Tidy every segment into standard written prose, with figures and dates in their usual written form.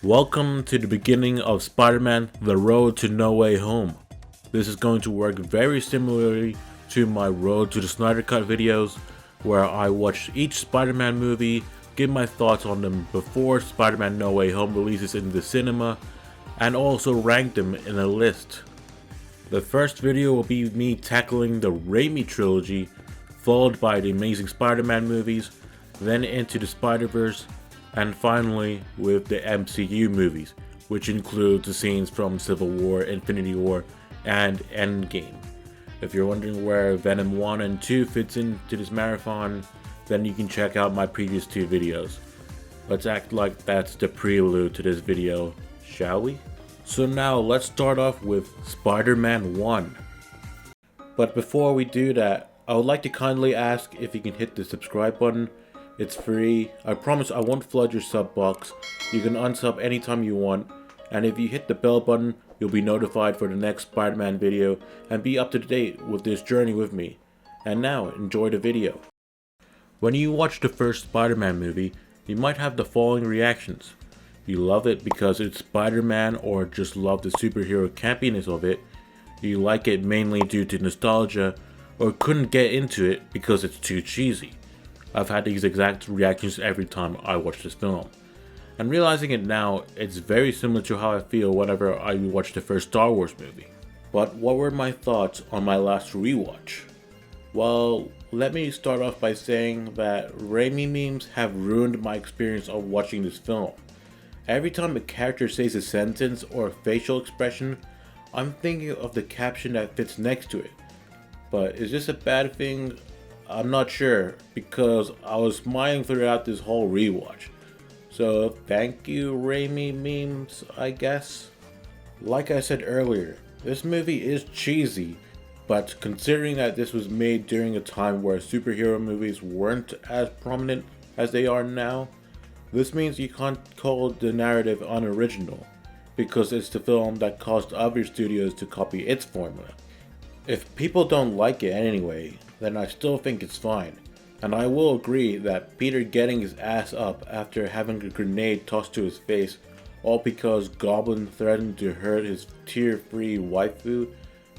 Welcome to the beginning of Spider-Man: The Road to No Way Home. This is going to work very similarly to my Road to the Snyder Cut videos, where I watch each Spider-Man movie, give my thoughts on them before Spider-Man: No Way Home releases in the cinema, and also rank them in a list. The first video will be me tackling the Raimi Trilogy, followed by the Amazing Spider-Man movies, then Into the Spider-Verse, and finally with the MCU movies, which include the scenes from Civil War, Infinity War, and Endgame. If you're wondering where Venom 1 and 2 fits into this marathon, then you can check out my previous two videos. Let's act like that's the prelude to this video, shall we? So now let's start off with Spider-Man 1. But before we do that, I would like to kindly ask if you can hit the subscribe button. It's free. I promise I won't flood your sub box. You can unsub anytime you want. And if you hit the bell button, you'll be notified for the next Spider-Man video and be up to date with this journey with me. And now, enjoy the video. When you watch the first Spider-Man movie, you might have the following reactions. You love it because it's Spider-Man or just love the superhero campiness of it. You like it mainly due to nostalgia or couldn't get into it because it's too cheesy. I've had these exact reactions every time I watch this film. And realizing it now, it's very similar to how I feel whenever I watch the first Star Wars movie. But what were my thoughts on my last rewatch? Well, let me start off by saying that Raimi memes have ruined my experience of watching this film. Every time a character says a sentence or a facial expression, I'm thinking of the caption that fits next to it. But is this a bad thing? I'm not sure, because I was smiling throughout this whole rewatch. So thank you, Raimi memes, I guess. Like I said earlier, this movie is cheesy, but considering that this was made during a time where superhero movies weren't as prominent as they are now, this means you can't call the narrative unoriginal, because it's the film that caused other studios to copy its formula. If people don't like it anyway, then I still think it's fine. And I will agree that Peter getting his ass up after having a grenade tossed to his face, all because Goblin threatened to hurt his tear-free waifu,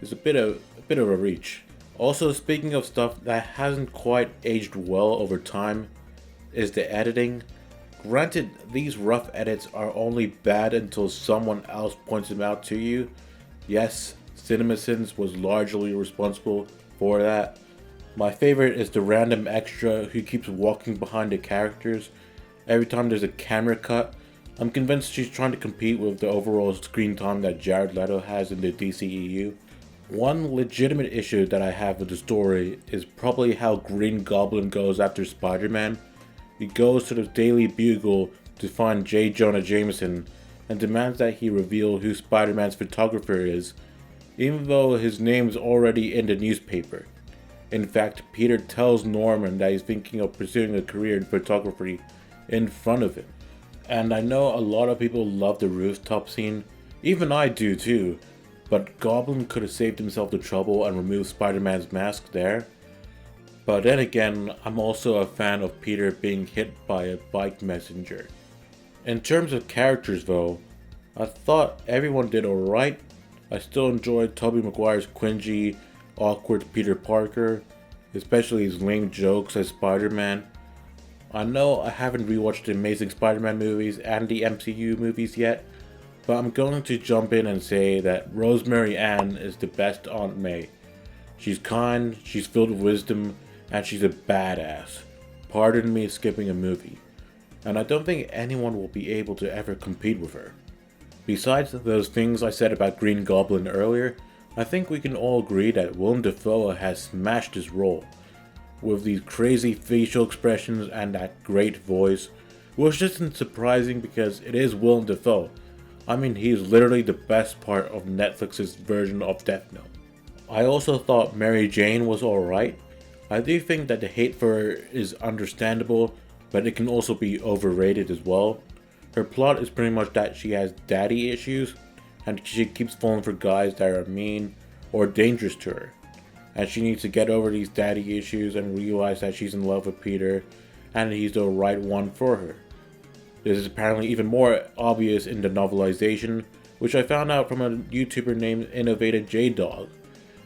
is a bit of a reach. Also, speaking of stuff that hasn't quite aged well over time, is the editing. Granted, these rough edits are only bad until someone else points them out to you. Yes, CinemaSins was largely responsible for that. My favorite is the random extra who keeps walking behind the characters every time there's a camera cut. I'm convinced she's trying to compete with the overall screen time that Jared Leto has in the DCEU. One legitimate issue that I have with the story is probably how Green Goblin goes after Spider-Man. He goes to the Daily Bugle to find J. Jonah Jameson and demands that he reveal who Spider-Man's photographer is, even though his name's already in the newspaper. In fact, Peter tells Norman that he's thinking of pursuing a career in photography in front of him. And I know a lot of people love the rooftop scene, even I do too, but Goblin could have saved himself the trouble and removed Spider-Man's mask there. But then again, I'm also a fan of Peter being hit by a bike messenger. In terms of characters though, I thought everyone did alright. I still enjoyed Tobey Maguire's cringy, awkward Peter Parker, especially his lame jokes as Spider-Man. I know I haven't rewatched the Amazing Spider-Man movies and the MCU movies yet, but I'm going to jump in and say that Rosemary Ann is the best Aunt May. She's kind, she's filled with wisdom, and she's a badass. Pardon me skipping a movie. And I don't think anyone will be able to ever compete with her. Besides those things I said about Green Goblin earlier, I think we can all agree that Willem Dafoe has smashed his role. With these crazy facial expressions and that great voice, which isn't surprising because it is Willem Dafoe. I mean, he's literally the best part of Netflix's version of Death Note. I also thought Mary Jane was alright. I do think that the hate for her is understandable, but it can also be overrated as well. Her plot is pretty much that she has daddy issues, and she keeps falling for guys that are mean or dangerous to her. And she needs to get over these daddy issues and realize that she's in love with Peter, and he's the right one for her. This is apparently even more obvious in the novelization, which I found out from a YouTuber named Innovated J-Dog,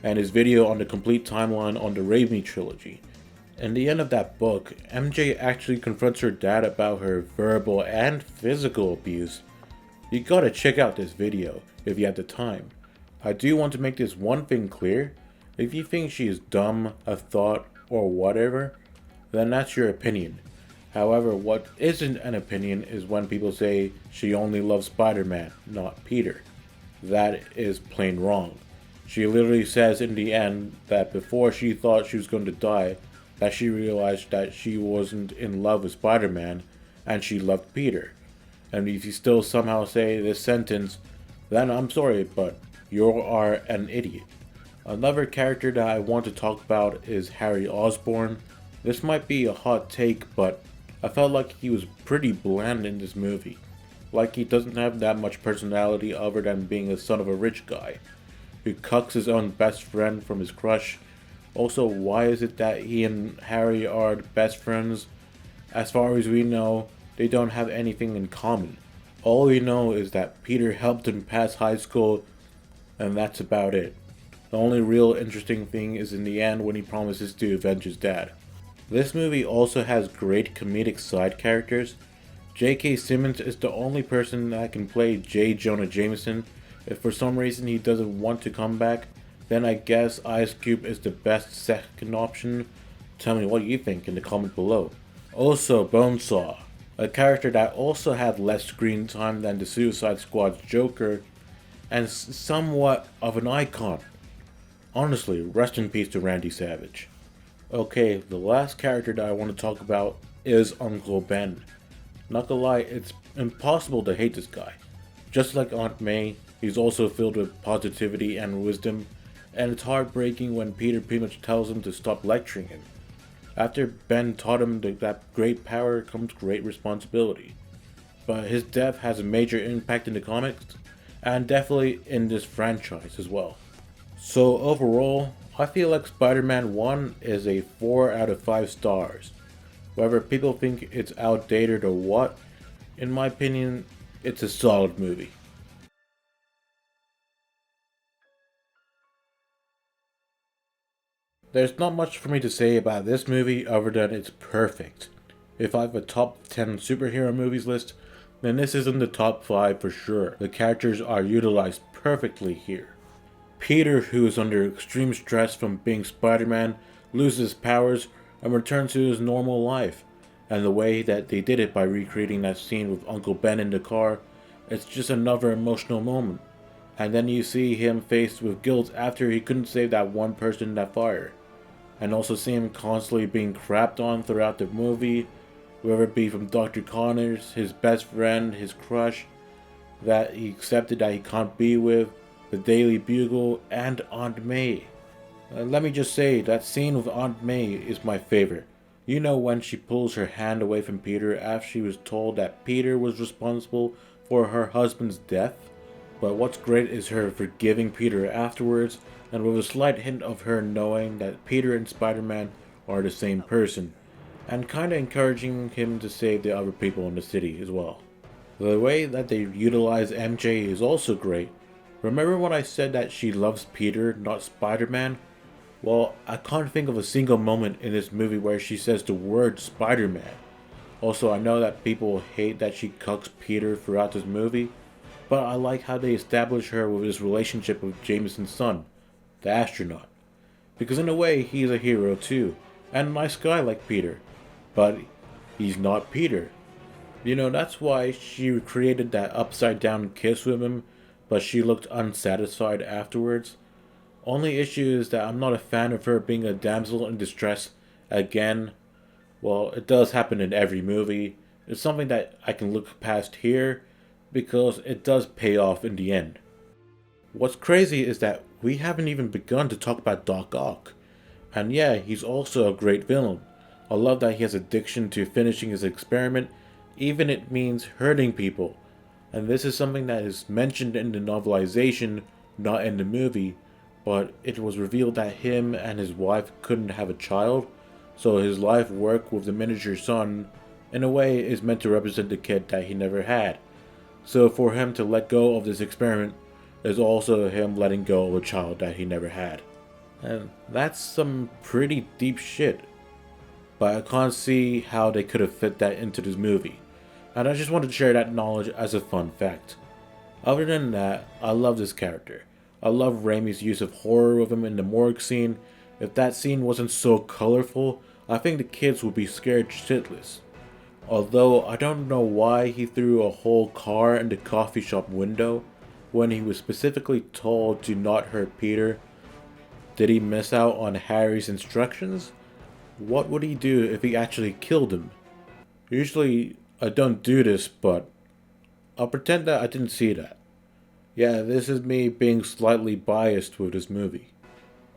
and his video on the complete timeline on the Raimi Trilogy. In the end of that book, MJ actually confronts her dad about her verbal and physical abuse. You gotta check out this video if you have the time. I do want to make this one thing clear. If you think she is dumb, a thought, or whatever, then that's your opinion. However, what isn't an opinion is when people say she only loves Spider-Man, not Peter. That is plain wrong. She literally says in the end that before she thought she was going to die, that she realized that she wasn't in love with Spider-Man and she loved Peter. And if you still somehow say this sentence, then I'm sorry, but you are an idiot. Another character that I want to talk about is Harry Osborn. This might be a hot take, but I felt like he was pretty bland in this movie. Like he doesn't have that much personality other than being a son of a rich guy, who cucks his own best friend from his crush. Also, why is it that he and Harry are best friends? As far as we know, they don't have anything in common. All we know is that Peter helped him pass high school, and that's about it. The only real interesting thing is in the end when he promises to avenge his dad. This movie also has great comedic side characters. J.K. Simmons is the only person that can play J. Jonah Jameson. If for some reason he doesn't want to come back, then I guess Ice Cube is the best second option. Tell me what you think in the comment below. Also, Bonesaw, a character that also had less screen time than the Suicide Squad's Joker, and somewhat of an icon. Honestly, rest in peace to Randy Savage. Okay, the last character that I want to talk about is Uncle Ben. Not gonna lie, it's impossible to hate this guy. Just like Aunt May, he's also filled with positivity and wisdom, and it's heartbreaking when Peter pretty much tells him to stop lecturing him. After Ben taught him that great power comes great responsibility. But his death has a major impact in the comics, and definitely in this franchise as well. So overall, I feel like Spider-Man 1 is a 4 out of 5 stars. Whether people think it's outdated or what, in my opinion, it's a solid movie. There's not much for me to say about this movie other than it's perfect. If I have a top 10 superhero movies list, then this is in the top 5 for sure. The characters are utilized perfectly here. Peter, who is under extreme stress from being Spider-Man, loses his powers and returns to his normal life. And the way that they did it by recreating that scene with Uncle Ben in the car, it's just another emotional moment. And then you see him faced with guilt after he couldn't save that one person in that fire. And also see him constantly being crapped on throughout the movie, whether it be from Dr. Connors, his best friend, his crush, that he accepted that he can't be with, the Daily Bugle, and Aunt May. Let me just say, that scene with Aunt May is my favorite. You know, when she pulls her hand away from Peter after she was told that Peter was responsible for her husband's death? But what's great is her forgiving Peter afterwards, and with a slight hint of her knowing that Peter and Spider-Man are the same person, and kinda encouraging him to save the other people in the city as well. The way that they utilize MJ is also great. Remember when I said that she loves Peter, not Spider-Man? Well, I can't think of a single moment in this movie where she says the word Spider-Man. Also, I know that people hate that she cucks Peter throughout this movie, but I like how they establish her with his relationship with Jameson's son, the astronaut. Because in a way, he's a hero too, and a nice guy like Peter. But he's not Peter. You know, that's why she created that upside down kiss with him, but she looked unsatisfied afterwards. Only issue is that I'm not a fan of her being a damsel in distress again. Well, it does happen in every movie. It's something that I can look past here, because it does pay off in the end. What's crazy is that we haven't even begun to talk about Doc Ock. And yeah, he's also a great villain. I love that he has addiction to finishing his experiment, even if it means hurting people. And this is something that is mentioned in the novelization, not in the movie, but it was revealed that him and his wife couldn't have a child, so his life work with the miniature son in a way is meant to represent the kid that he never had. So for him to let go of this experiment is also him letting go of a child that he never had. And that's some pretty deep shit. But I can't see how they could have fit that into this movie. And I just wanted to share that knowledge as a fun fact. Other than that, I love this character. I love Raimi's use of horror with him in the morgue scene. If that scene wasn't so colorful, I think the kids would be scared shitless. Although I don't know why he threw a whole car in the coffee shop window when he was specifically told to not hurt Peter. Did he miss out on Harry's instructions? What would he do if he actually killed him? Usually I don't do this, but I'll pretend that I didn't see that. Yeah, this is me being slightly biased with this movie.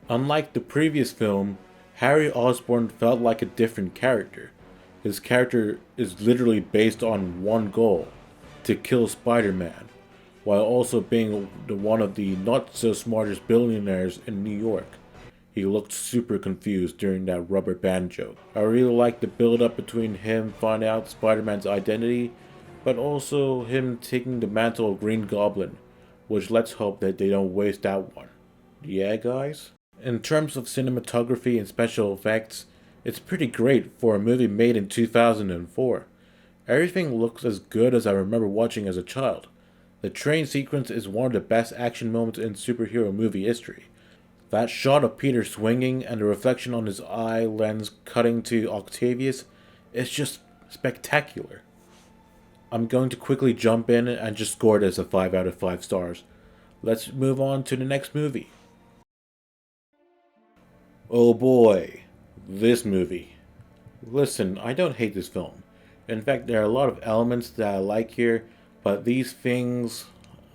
Unlike the previous film, Harry Osborn felt like a different character. His character is literally based on one goal, to kill Spider-Man, while also being one of the not-so-smartest billionaires in New York. He looked super confused during that rubber band joke. I really liked the build-up between him finding out Spider-Man's identity, but also him taking the mantle of Green Goblin, which let's hope that they don't waste that one. Yeah, guys? In terms of cinematography and special effects, it's pretty great for a movie made in 2004. Everything looks as good as I remember watching as a child. The train sequence is one of the best action moments in superhero movie history. That shot of Peter swinging and the reflection on his eye lens cutting to Octavius is just spectacular. I'm going to quickly jump in and just score this a 5 out of 5 stars. Let's move on to the next movie. Oh boy, this movie. Listen, I don't hate this film. In fact, there are a lot of elements that I like here, but these things,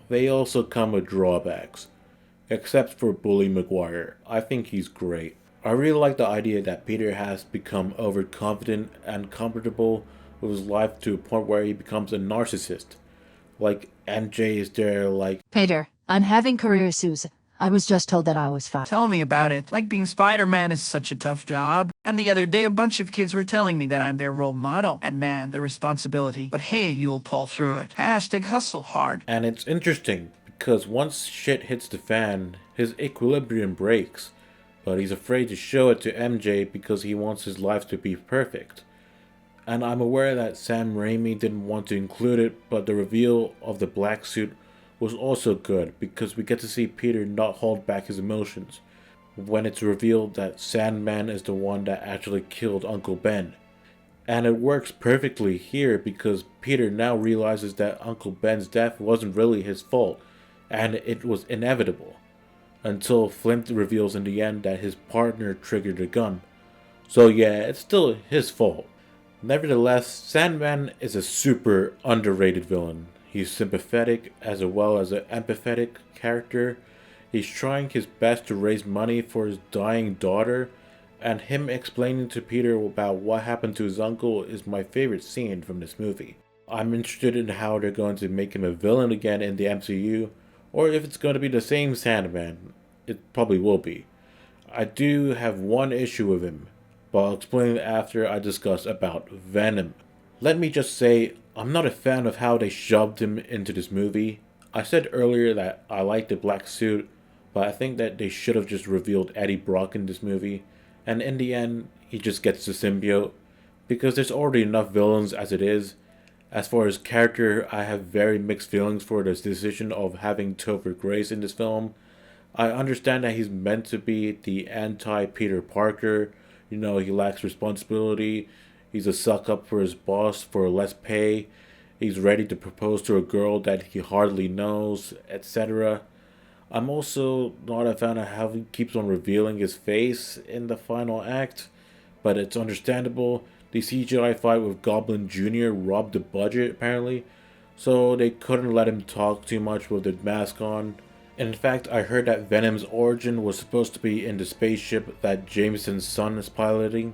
they also come with drawbacks. Except for Bully Maguire, I think he's great. I really like the idea that Peter has become overconfident and comfortable with his life to a point where he becomes a narcissist. Like, MJ is there like, Peter, I'm having career issues. I was just told that I was fat. Tell me about it. Like being Spider-Man is such a tough job. And the other day a bunch of kids were telling me that I'm their role model. And man, the responsibility. But hey, you'll pull through it. Hashtag hustle hard. and it's interesting because once shit hits the fan, his equilibrium breaks. But he's afraid to show it to MJ because he wants his life to be perfect. And I'm aware that Sam Raimi didn't want to include it, but the reveal of the black suit was also good because we get to see Peter not hold back his emotions when it's revealed that Sandman is the one that actually killed Uncle Ben. And it works perfectly here because Peter now realizes that Uncle Ben's death wasn't really his fault and it was inevitable, until Flint reveals in the end that his partner triggered the gun. So yeah, it's still his fault. Nevertheless, Sandman is a super underrated villain. He's sympathetic as well as an empathetic character. He's trying his best to raise money for his dying daughter, and him explaining to Peter about what happened to his uncle is my favorite scene from this movie. I'm interested in how they're going to make him a villain again in the MCU, or if it's going to be the same Sandman. It probably will be. I do have one issue with him, but I'll explain it after I discuss about Venom. Let me just say, I'm not a fan of how they shoved him into this movie. I said earlier that I like the black suit, but I think that they should have just revealed Eddie Brock in this movie, and in the end, he just gets the symbiote, because there's already enough villains as it is. As for his character, I have very mixed feelings for this decision of having Topher Grace in this film. I understand that he's meant to be the anti-Peter Parker. You know, he lacks responsibility. He's a suck-up for his boss for less pay. He's ready to propose to a girl that he hardly knows, etc. I'm also not a fan of how he keeps on revealing his face in the final act, but it's understandable. The CGI fight with Goblin Jr. robbed the budget, apparently, so they couldn't let him talk too much with the mask on. In fact, I heard that Venom's origin was supposed to be in the spaceship that Jameson's son is piloting,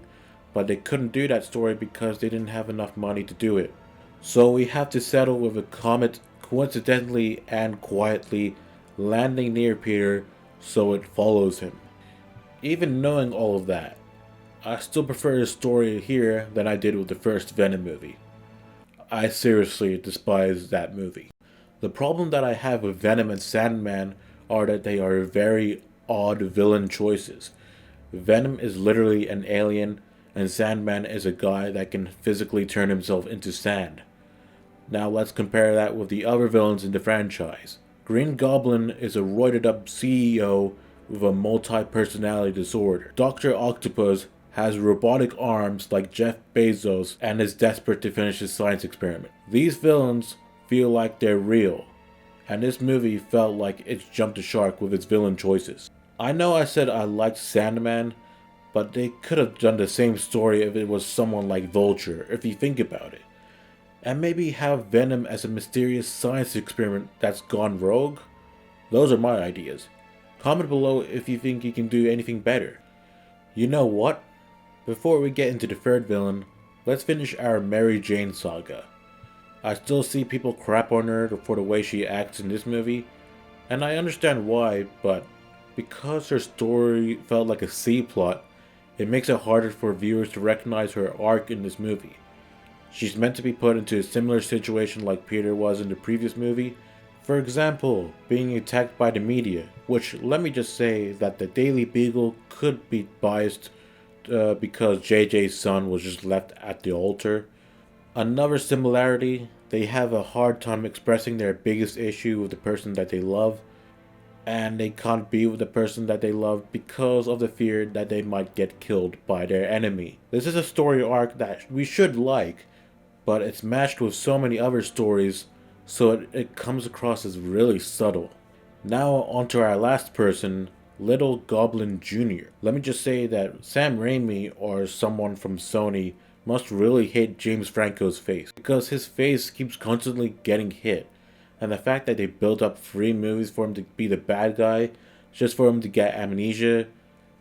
but they couldn't do that story because they didn't have enough money to do it. So we have to settle with a comet coincidentally and quietly landing near Peter so it follows him. Even knowing all of that, I still prefer the story here than I did with the first Venom movie. I seriously despise that movie. The problem that I have with Venom and Sandman are that they are very odd villain choices. Venom is literally an alien, and Sandman is a guy that can physically turn himself into sand. Now let's compare that with the other villains in the franchise. Green Goblin is a roided up CEO with a multi-personality disorder. Dr. Octopus has robotic arms like Jeff Bezos and is desperate to finish his science experiment. These villains feel like they're real, and this movie felt like it's jumped the shark with its villain choices. I know I said I liked Sandman, but they could have done the same story if it was someone like Vulture, if you think about it. And maybe have Venom as a mysterious science experiment that's gone rogue? Those are my ideas. Comment below if you think you can do anything better. You know what? Before we get into the third villain, let's finish our Mary Jane saga. I still see people crap on her for the way she acts in this movie, and I understand why, but because her story felt like a C-plot, it makes it harder for viewers to recognize her arc in this movie. She's meant to be put into a similar situation like Peter was in the previous movie. For example, being attacked by the media, which let me just say that the Daily Beagle could be biased because JJ's son was just left at the altar. Another similarity, they have a hard time expressing their biggest issue with the person that they love, and they can't be with the person that they love because of the fear that they might get killed by their enemy. This is a story arc that we should like, but it's matched with so many other stories, so it comes across as really subtle. Now onto our last person, Little Goblin Jr. Let me just say that Sam Raimi or someone from Sony must really hate James Franco's face, because his face keeps constantly getting hit, and the fact that they built up 3 movies for him to be the bad guy, just for him to get amnesia,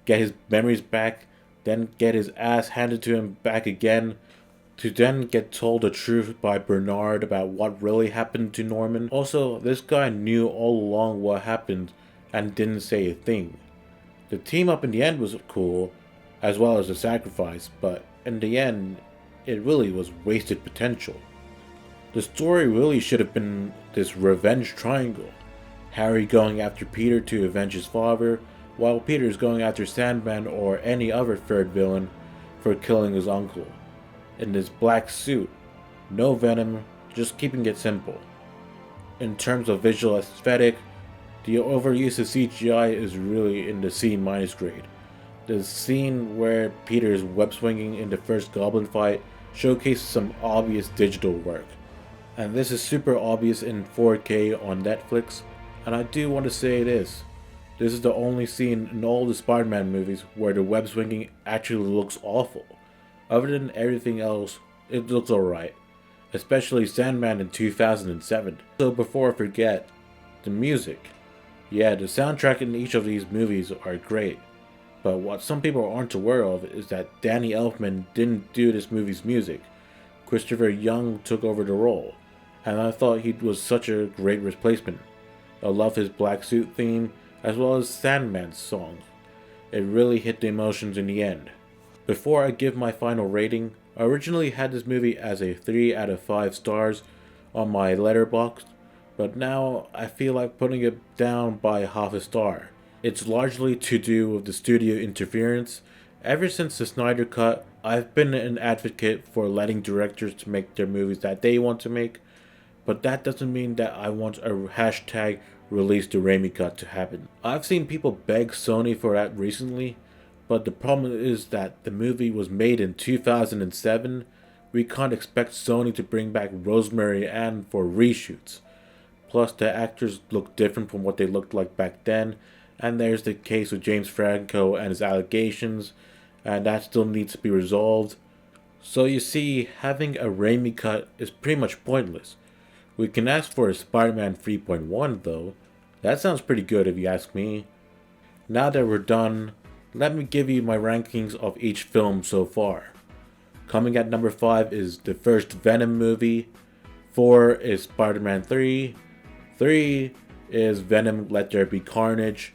get his memories back, then get his ass handed to him back again, to then get told the truth by Bernard about what really happened to Norman. Also, this guy knew all along what happened and didn't say a thing. The team up in the end was cool, as well as the sacrifice, but in the end, it really was wasted potential. The story really should have been this revenge triangle. Harry going after Peter to avenge his father, while Peter's going after Sandman or any other third villain for killing his uncle. In this black suit, no Venom, just keeping it simple. In terms of visual aesthetic, the overuse of CGI is really in the C- grade. The scene where Peter is web swinging in the first Goblin fight showcases some obvious digital work, and this is super obvious in 4K on Netflix. And I do want to say this is the only scene in all the Spider-Man movies where the web swinging actually looks awful. Other than everything else, it looks alright, especially Sandman in 2007. So before I forget, the music. Yeah, the soundtrack in each of these movies are great, but what some people aren't aware of is that Danny Elfman didn't do this movie's music. Christopher Young took over the role, and I thought he was such a great replacement. I love his black suit theme, as well as Sandman's song. It really hit the emotions in the end. Before I give my final rating, I originally had this movie as a 3 out of 5 stars on my Letterboxd, but now I feel like putting it down by half a star. It's largely to do with the studio interference. Ever since the Snyder Cut, I've been an advocate for letting directors to make their movies that they want to make, but that doesn't mean that I want a hashtag release the Raimi cut to happen. I've seen people beg Sony for that recently, but the problem is that the movie was made in 2007. We can't expect Sony to bring back Rosemary Ann for reshoots. Plus, the actors look different from what they looked like back then, and there's the case with James Franco and his allegations, and that still needs to be resolved. So you see, having a Raimi cut is pretty much pointless. We can ask for a Spider-Man 3.1 though. That sounds pretty good if you ask me. Now that we're done, let me give you my rankings of each film so far. Coming at number 5 is the first Venom movie. 4 is Spider-Man 3. 3 is Venom Let There Be Carnage.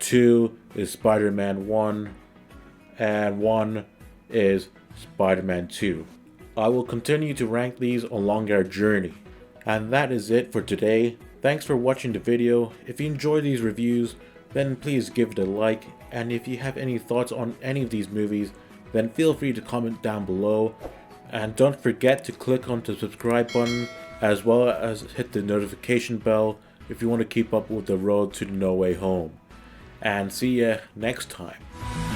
2 is Spider-Man 1. And 1 is Spider-Man 2. I will continue to rank these along our journey. And that is it for today. Thanks for watching the video. If you enjoy these reviews, then please give it a like, and if you have any thoughts on any of these movies, then feel free to comment down below. And don't forget to click on the subscribe button, as well as hit the notification bell if you want to keep up with the road to No Way Home. And see ya next time.